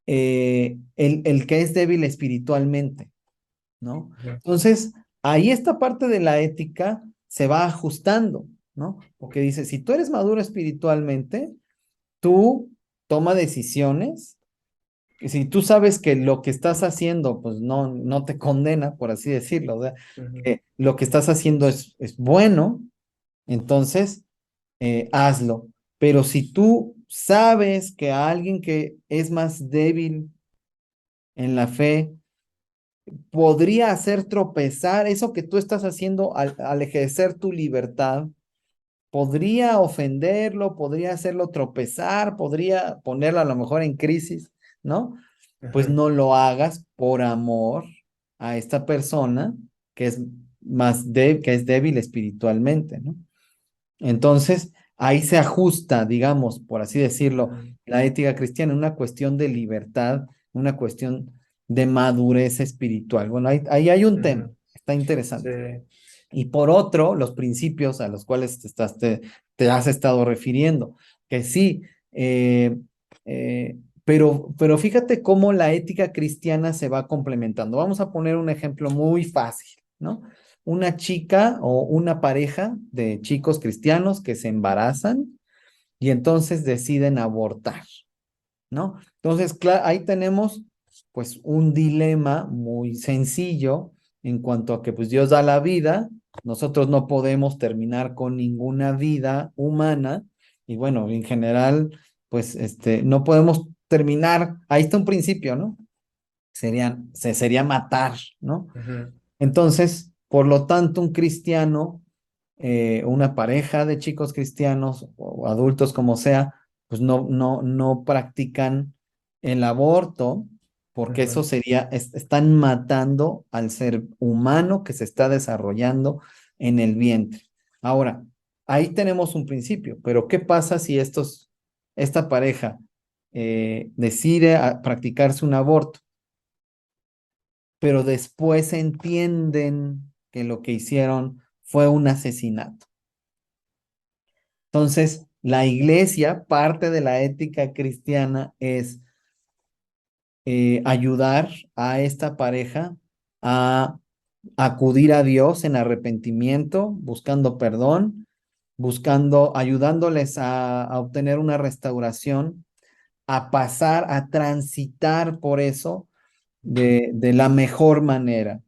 Speaker 1: el que es débil espiritualmente, ¿no?
Speaker 2: ujú,
Speaker 1: Entonces, ahí esta parte de la ética se va ajustando, ¿no? Porque dice, si tú eres maduro espiritualmente, tú toma decisiones, que si tú sabes que lo que estás haciendo, pues no te condena, por así decirlo, o sea,
Speaker 2: ujú,
Speaker 1: que lo que estás haciendo es bueno, entonces hazlo. Pero si tú sabes que a alguien que es más débil en la fe, podría hacer tropezar eso que tú estás haciendo al ejercer tu libertad, podría ofenderlo, podría hacerlo tropezar, podría ponerlo a lo mejor en crisis, ¿no? Pues
Speaker 2: ujú,
Speaker 1: no lo hagas por amor a esta persona que es que es débil espiritualmente, ¿no? Entonces, ahí se ajusta, digamos, por así decirlo,
Speaker 2: ujú,
Speaker 1: la ética cristiana, una cuestión de libertad, una cuestión de madurez espiritual. Bueno, ahí hay un tema,
Speaker 2: ujú.
Speaker 1: está
Speaker 2: Sí,
Speaker 1: interesante. Y por otro, los principios a los cuales te has estado refiriendo, que sí, eh, pero fíjate cómo la ética cristiana se va complementando. Vamos a poner un ejemplo muy fácil, ¿no? Una chica o una pareja de chicos cristianos que se embarazan y entonces deciden abortar, ¿no? Entonces, ahí tenemos pues un dilema muy sencillo en cuanto a que pues Dios da la vida, nosotros no podemos terminar con ninguna vida humana y bueno, en general pues no podemos terminar, ahí está un principio, ¿no? Sería matar, ¿no?
Speaker 2: ujú,
Speaker 1: Entonces, por lo tanto, un cristiano, una pareja de chicos cristianos o adultos como sea, pues no practican el aborto porque eso
Speaker 2: ujú,
Speaker 1: sería, están matando al ser humano que se está desarrollando en el vientre. Ahora, ahí tenemos un principio, pero ¿qué pasa si esta pareja decide practicarse un aborto? Pero después entienden que lo que hicieron fue un asesinato. Entonces, la iglesia, parte de la ética cristiana es ayudar a esta pareja a acudir a Dios en arrepentimiento, buscando perdón, ayudándoles a obtener una restauración, a pasar, a transitar por eso de la mejor manera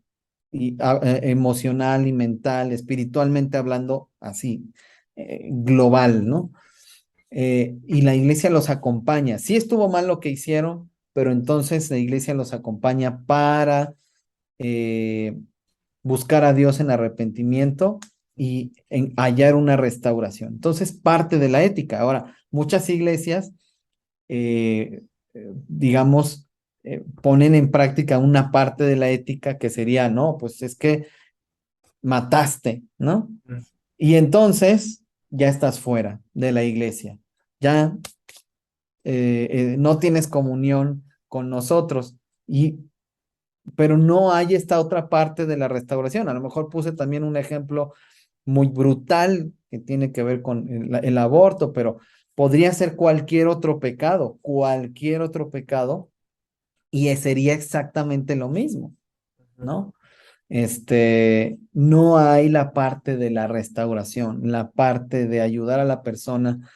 Speaker 1: y emocional y mental, espiritualmente hablando, así, global, ¿no? Y la iglesia los acompaña. Sí estuvo mal lo que hicieron, pero entonces la iglesia los acompaña para eh, buscar a Dios en arrepentimiento y en hallar una restauración. Entonces, parte de la ética. Ahora, muchas iglesias, digamos, ponen en práctica una parte de la ética que sería, no, pues es que mataste, ¿no?
Speaker 2: ujú.
Speaker 1: Y entonces ya estás fuera de la iglesia, ya no tienes comunión con nosotros, pero no hay esta otra parte de la restauración. A lo mejor puse también un ejemplo muy brutal que tiene que ver con el aborto, pero podría ser cualquier otro pecado, y sería exactamente lo mismo, ¿no? No hay la parte de la restauración, la parte de ayudar a la persona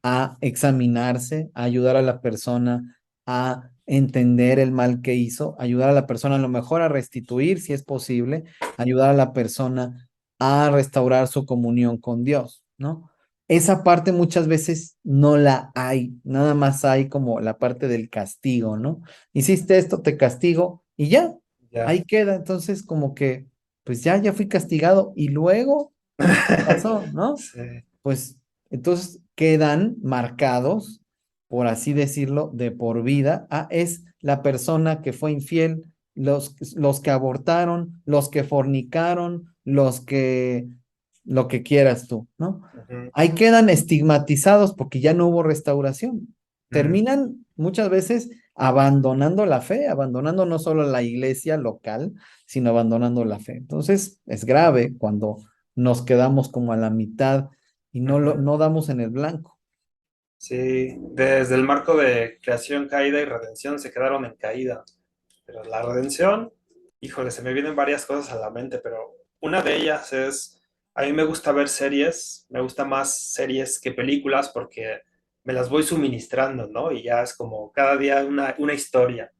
Speaker 1: a examinarse, a ayudar a la persona a entender el mal que hizo, ayudar a la persona a lo mejor a restituir si es posible, ayudar a la persona a restaurar su comunión con Dios, ¿no? Esa parte muchas veces no la hay, nada más hay como la parte del castigo, ¿no? Hiciste esto, te castigo y ya,
Speaker 2: Ya.
Speaker 1: ahí queda. Entonces, como que, pues ya fui castigado y luego, ¿qué pasó, no?
Speaker 2: Sí.
Speaker 1: Pues entonces quedan marcados, por así decirlo, de por vida. Ah, es la persona que fue infiel, los que abortaron, los que fornicaron, los que lo que quieras tú, ¿no?
Speaker 2: Ujú,
Speaker 1: Ahí quedan estigmatizados porque ya no hubo restauración.
Speaker 2: ujú.
Speaker 1: Terminan muchas veces abandonando la fe, abandonando no solo la iglesia local, sino abandonando la fe. Entonces, es grave cuando nos quedamos como a la mitad y
Speaker 2: Ujú.
Speaker 1: no damos en el blanco.
Speaker 2: Sí, desde el marco de creación, caída y redención se quedaron en caída. Pero la redención, híjole, se me vienen varias cosas a la mente, pero una de ellas es, a mí me gusta ver series, me gusta más series que películas porque me las voy suministrando, ¿no? Y ya es como cada día una historia.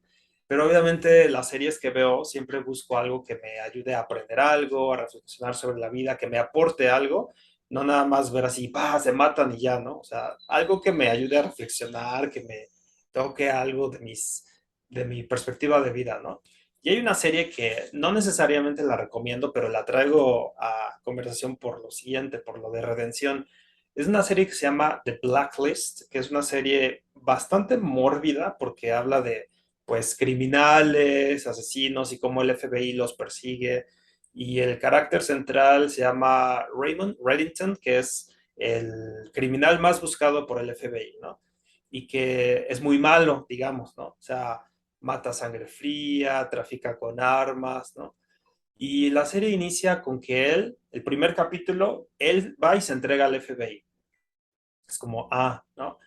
Speaker 2: Pero obviamente las series que veo siempre busco algo que me ayude a aprender algo, a reflexionar sobre la vida, que me aporte algo, no nada más ver así, pa, se matan y ya, ¿no? O sea, algo que me ayude a reflexionar, que me toque algo de mi perspectiva de vida, ¿no? Y hay una serie que no necesariamente la recomiendo, pero la traigo a conversación por lo siguiente, por lo de redención. Es una serie que se llama The Blacklist, que es una serie bastante mórbida porque habla de pues criminales, asesinos y cómo el FBI los persigue. Y el carácter central se llama Raymond Reddington, que es el criminal más buscado por el FBI, ¿no? Y que es muy malo, digamos, ¿no? O sea, mata sangre fría, trafica con armas, ¿no? Y la serie inicia con que él, el primer capítulo, él va y se entrega al FBI. Es como, ¿no?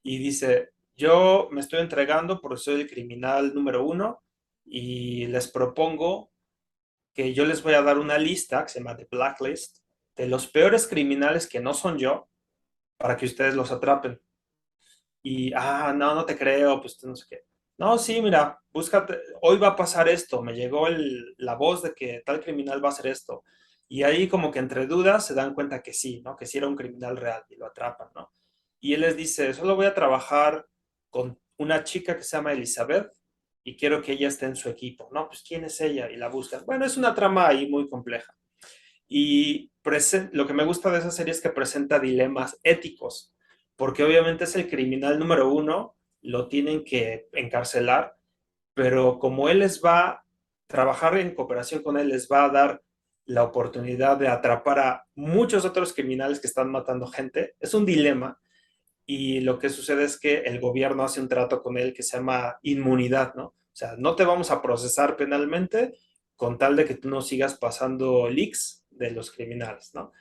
Speaker 2: Y dice, yo me estoy entregando porque soy el criminal número uno y les propongo que yo les voy a dar una lista que se llama The Blacklist de los peores criminales que no son yo para que ustedes los atrapen. Y, no, no te creo, pues no sé qué. No, sí, mira, búscate, hoy va a pasar esto, me llegó la voz de que tal criminal va a hacer esto. Y ahí como que entre dudas se dan cuenta que sí, ¿no? Que sí era un criminal real y lo atrapan, ¿no? Y él les dice, solo voy a trabajar con una chica que se llama Elizabeth y quiero que ella esté en su equipo. No, pues ¿quién es ella? Y la buscan. Bueno, es una trama ahí muy compleja. Y lo que me gusta de esa serie es que presenta dilemas éticos, porque obviamente es el criminal número uno, lo tienen que encarcelar, pero como él les va a trabajar en cooperación con él, les va a dar la oportunidad de atrapar a muchos otros criminales que están matando gente, es un dilema. Y lo que sucede es que el gobierno hace un trato con él que se llama inmunidad, ¿no? O sea, no te vamos a procesar penalmente con tal de que tú no sigas pasando leaks de los criminales, ¿no?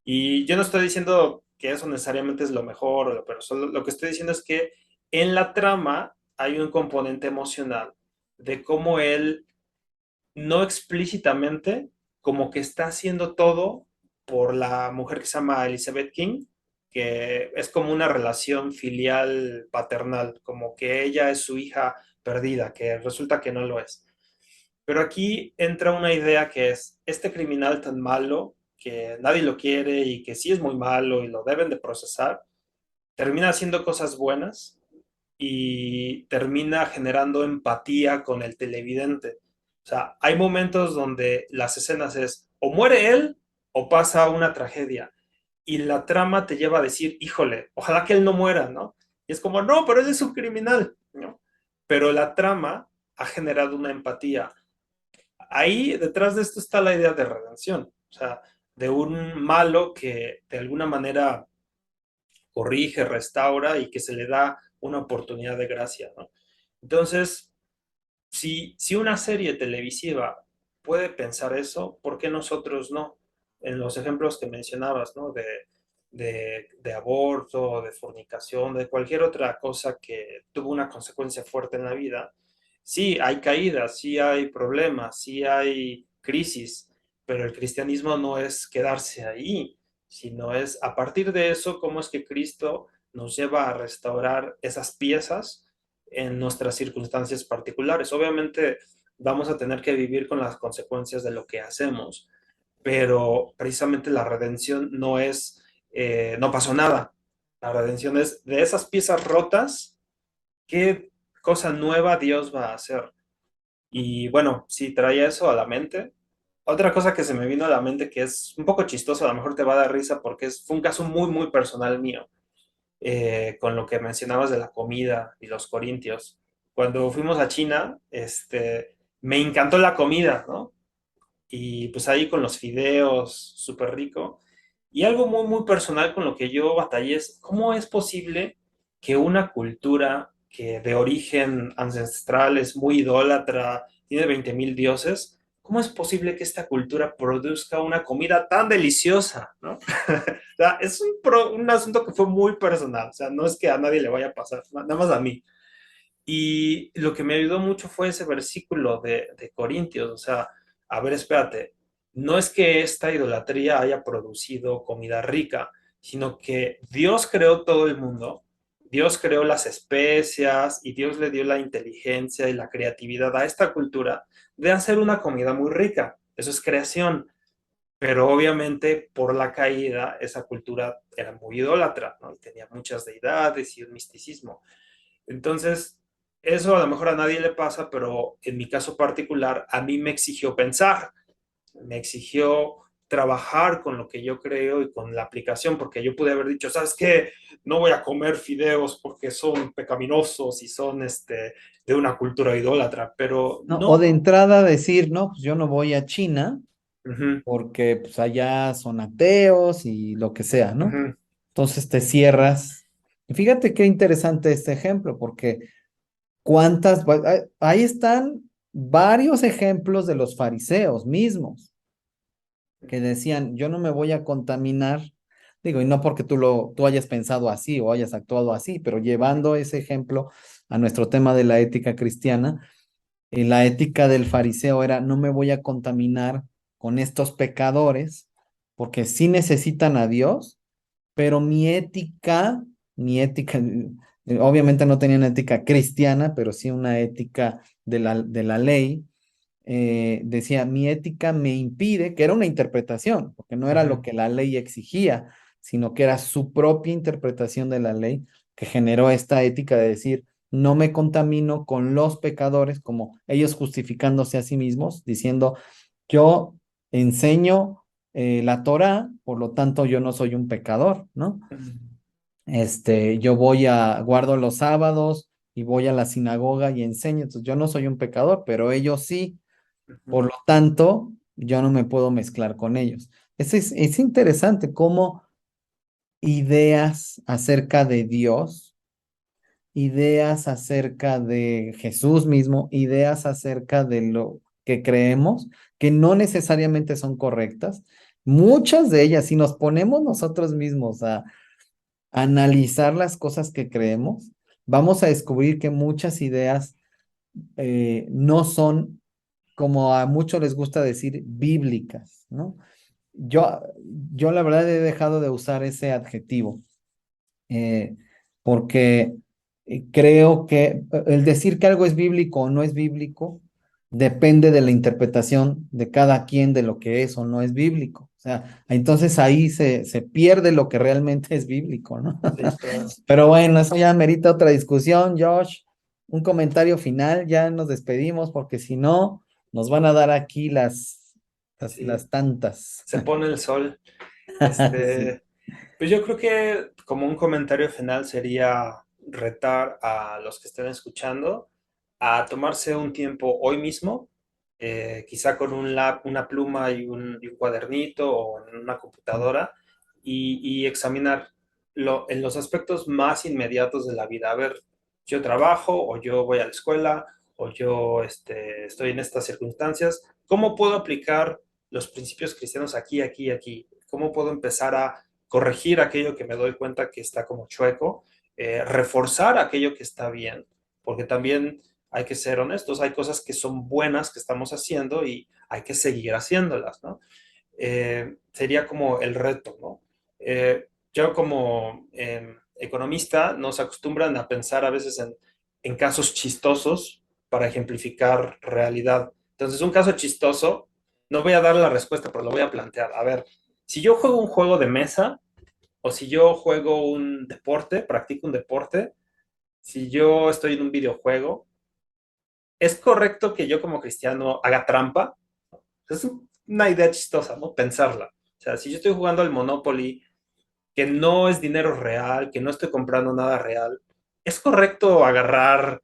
Speaker 2: Y yo no estoy diciendo que eso necesariamente es lo mejor o lo peor, solo lo que estoy diciendo es que en la trama hay un componente emocional de cómo él no explícitamente, como que está haciendo todo por la mujer que se llama Elizabeth King, que es como una relación filial paternal, como que ella es su hija perdida, que resulta que no lo es. Pero aquí entra una idea que es este criminal tan malo que nadie lo quiere y que sí es muy malo y lo deben de procesar, termina haciendo cosas buenas y termina generando empatía con el televidente. O sea, hay momentos donde las escenas es o muere él o pasa una tragedia y la trama te lleva a decir, híjole, ojalá que él no muera, ¿no? Y es como, no, pero él es un criminal, ¿no? Pero la trama ha generado una empatía. Ahí detrás de esto está la idea de redención, o sea, de un malo que de alguna manera corrige, restaura y que se le da una oportunidad de gracia, ¿no? Entonces, si una serie televisiva puede pensar eso, ¿por qué nosotros no? En los ejemplos que mencionabas, ¿no? De aborto, de fornicación, de cualquier otra cosa que tuvo una consecuencia fuerte en la vida, sí hay caídas, sí hay problemas, sí hay crisis, pero el cristianismo no es quedarse ahí, sino es a partir de eso cómo es que Cristo nos lleva a restaurar esas piezas en nuestras circunstancias particulares. Obviamente vamos a tener que vivir con las consecuencias de lo que hacemos, pero precisamente la redención no es, no pasó nada. La redención es de esas piezas rotas, ¿qué cosa nueva Dios va a hacer? Y bueno, si traía eso a la mente. Otra cosa que se me vino a la mente que es un poco chistoso, a lo mejor te va a dar risa porque fue un caso muy, muy personal mío con lo que mencionabas de la comida y los corintios. Cuando fuimos a China, me encantó la comida, ¿no? Y pues ahí con los fideos, súper rico. Y algo muy, muy personal con lo que yo batallé es cómo es posible que una cultura que de origen ancestral es muy idólatra, tiene 20,000 dioses, ¿cómo es posible que esta cultura produzca una comida tan deliciosa, ¿no? O sea, es un asunto que fue muy personal, o sea, no es que a nadie le vaya a pasar, nada más a mí. Y lo que me ayudó mucho fue ese versículo de Corintios, o sea, a ver, espérate, no es que esta idolatría haya producido comida rica, sino que Dios creó todo el mundo, Dios creó las especias y Dios le dio la inteligencia y la creatividad a esta cultura de hacer una comida muy rica. Eso es creación, pero obviamente por la caída esa cultura era muy idólatra, ¿no? Y tenía muchas deidades y un misticismo. Entonces, eso a lo mejor a nadie le pasa, pero en mi caso particular, a mí me exigió pensar, me exigió trabajar con lo que yo creo y con la aplicación, porque yo pude haber dicho, ¿sabes qué? No voy a comer fideos porque son pecaminosos y son de una cultura idólatra, pero
Speaker 1: ¿no? O de
Speaker 2: no.
Speaker 1: entrada decir, no, pues yo no voy a China
Speaker 2: Ujú,
Speaker 1: porque pues allá son ateos y lo que sea, ¿no?
Speaker 2: ujú,
Speaker 1: Entonces te cierras. Y fíjate qué interesante este ejemplo, porque ahí están varios ejemplos de los fariseos mismos que decían, yo no me voy a contaminar, digo, y no porque tú hayas pensado así o hayas actuado así, pero
Speaker 2: ujú,
Speaker 1: llevando ese ejemplo a nuestro tema de la ética cristiana, la ética del fariseo era, no me voy a contaminar con estos pecadores, porque sí necesitan a Dios, pero mi ética, obviamente no tenían ética cristiana, pero sí una ética de la ley, decía, mi ética me impide, que era una interpretación, porque no era lo
Speaker 2: ujú,
Speaker 1: que la ley exigía, sino que era su propia interpretación de la ley que generó esta ética de decir, no me contamino con los pecadores, como ellos justificándose a sí mismos, diciendo, yo enseño la Torá, por lo tanto yo no soy un pecador, ¿no?
Speaker 2: ujú,
Speaker 1: Yo guardo los sábados y voy a la sinagoga y enseño, entonces yo no soy un pecador, pero ellos sí. Por
Speaker 2: ujú,
Speaker 1: lo tanto, yo no me puedo mezclar con ellos. Es interesante cómo ideas acerca de Dios, ideas acerca de Jesús mismo, ideas acerca de lo que creemos, que no necesariamente son correctas, muchas de ellas, si nos ponemos nosotros mismos a analizar las cosas que creemos, vamos a descubrir que muchas ideas no son, como a muchos les gusta decir, bíblicas, ¿no? Yo, yo la verdad he dejado de usar ese adjetivo, eh, porque creo que el decir que algo es bíblico o no es bíblico depende de la interpretación de cada quien de lo que es o no es bíblico. O sea, entonces ahí se pierde lo que realmente es bíblico, ¿no?
Speaker 2: sí, claro.
Speaker 1: Pero bueno, eso ya merita otra discusión, Josh. Un comentario final, ya nos despedimos porque si no, nos van a dar aquí las, las,
Speaker 2: Sí,
Speaker 1: las tantas.
Speaker 2: se pone el sol.
Speaker 1: Sí.
Speaker 2: Este, pues yo creo que como un comentario final sería retar a los que estén escuchando a tomarse un tiempo hoy mismo, quizá con una pluma y un cuadernito o en una computadora y examinar en los aspectos más inmediatos de la vida. A ver, yo trabajo o yo voy a la escuela o yo estoy en estas circunstancias. ¿Cómo puedo aplicar los principios cristianos aquí, aquí, aquí? ¿Cómo puedo empezar a corregir aquello que me doy cuenta que está como chueco, reforzar aquello que está bien? Porque también hay que ser honestos, hay cosas que son buenas que estamos haciendo y hay que seguir haciéndolas, ¿no? Sería como el reto, ¿no? Yo como economista nos acostumbran a pensar a veces en casos chistosos para ejemplificar realidad. Entonces, un caso chistoso, no voy a dar la respuesta, pero lo voy a plantear. A ver, si yo juego un juego de mesa o si yo juego un deporte, practico un deporte, si yo estoy en un videojuego, ¿es correcto que yo como cristiano haga trampa? Es una idea chistosa, ¿no? Pensarla. O sea, si yo estoy jugando al Monopoly, que no es dinero real, que no estoy comprando nada real, ¿es correcto agarrar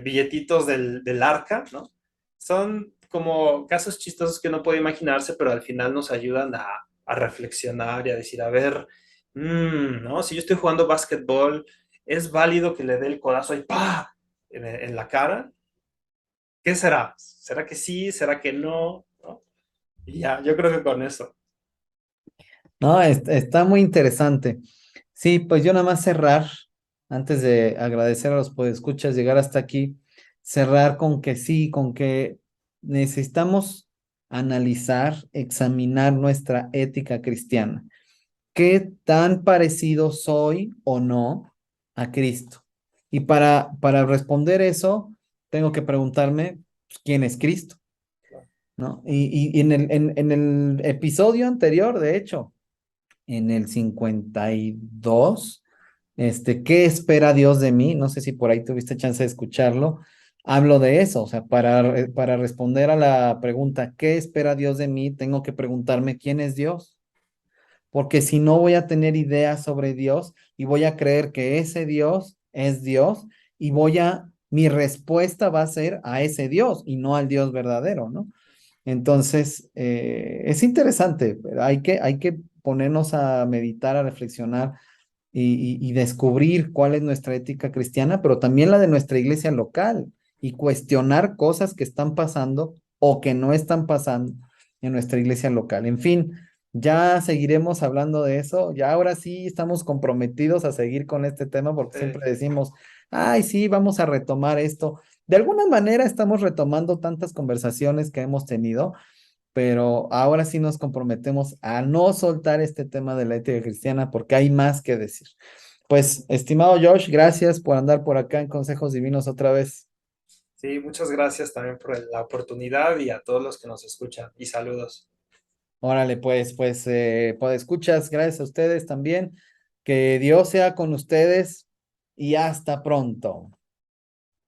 Speaker 2: billetitos del arca, ¿no? Son como casos chistosos que uno puede imaginarse, pero al final nos ayudan a a reflexionar y a decir, a ver, ¿no? Si yo estoy jugando básquetbol, ¿es válido que le dé el codazo y ¡pa! En la cara? ¿Qué será? ¿Será que sí? ¿Será que no? ¿No? Y ya, yo creo que con eso.
Speaker 1: No, está muy interesante. Sí, pues yo nada más cerrar, antes de agradecer a los podescuchas, llegar hasta aquí, cerrar con que sí, con que necesitamos analizar, examinar nuestra ética cristiana. ¿Qué tan parecido soy o no a Cristo? Y para responder eso, tengo que preguntarme, pues, ¿quién es Cristo? ¿No? Y en el episodio anterior, de hecho, en el 52, ¿qué espera Dios de mí? No sé si por ahí tuviste chance de escucharlo. Hablo de eso, o sea, para responder a la pregunta, ¿qué espera Dios de mí? Tengo que preguntarme, ¿quién es Dios? Porque si no voy a tener ideas sobre Dios y voy a creer que ese Dios es Dios y mi respuesta va a ser a ese Dios y no al Dios verdadero, ¿no? Entonces, es interesante, hay que ponernos a meditar, a reflexionar y descubrir cuál es nuestra ética cristiana, pero también la de nuestra iglesia local y cuestionar cosas que están pasando o que no están pasando en nuestra iglesia local. En fin, ya seguiremos hablando de eso. Ya ahora sí estamos comprometidos a seguir con este tema porque siempre decimos, ay, sí, vamos a retomar esto. De alguna manera estamos retomando tantas conversaciones que hemos tenido, pero ahora sí nos comprometemos a no soltar este tema de la ética cristiana porque hay más que decir. Pues, estimado Josh, gracias por andar por acá en Consejos Divinos otra vez.
Speaker 2: Sí, muchas gracias también por la oportunidad y a todos los que nos escuchan. Y saludos.
Speaker 1: Órale, pues escuchas, gracias a ustedes también. Que Dios sea con ustedes y hasta pronto.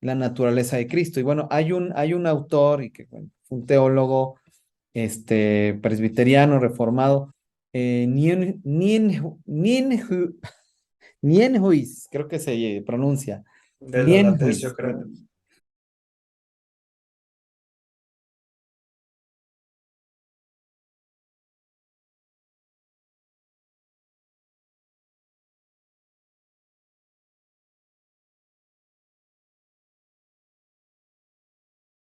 Speaker 1: La naturaleza de Cristo. Y bueno, hay un autor y que bueno, fue un teólogo presbiteriano reformado, Nienhuis, creo que se pronuncia,
Speaker 2: Del holandés, yo
Speaker 1: Nienhuis,
Speaker 2: creo.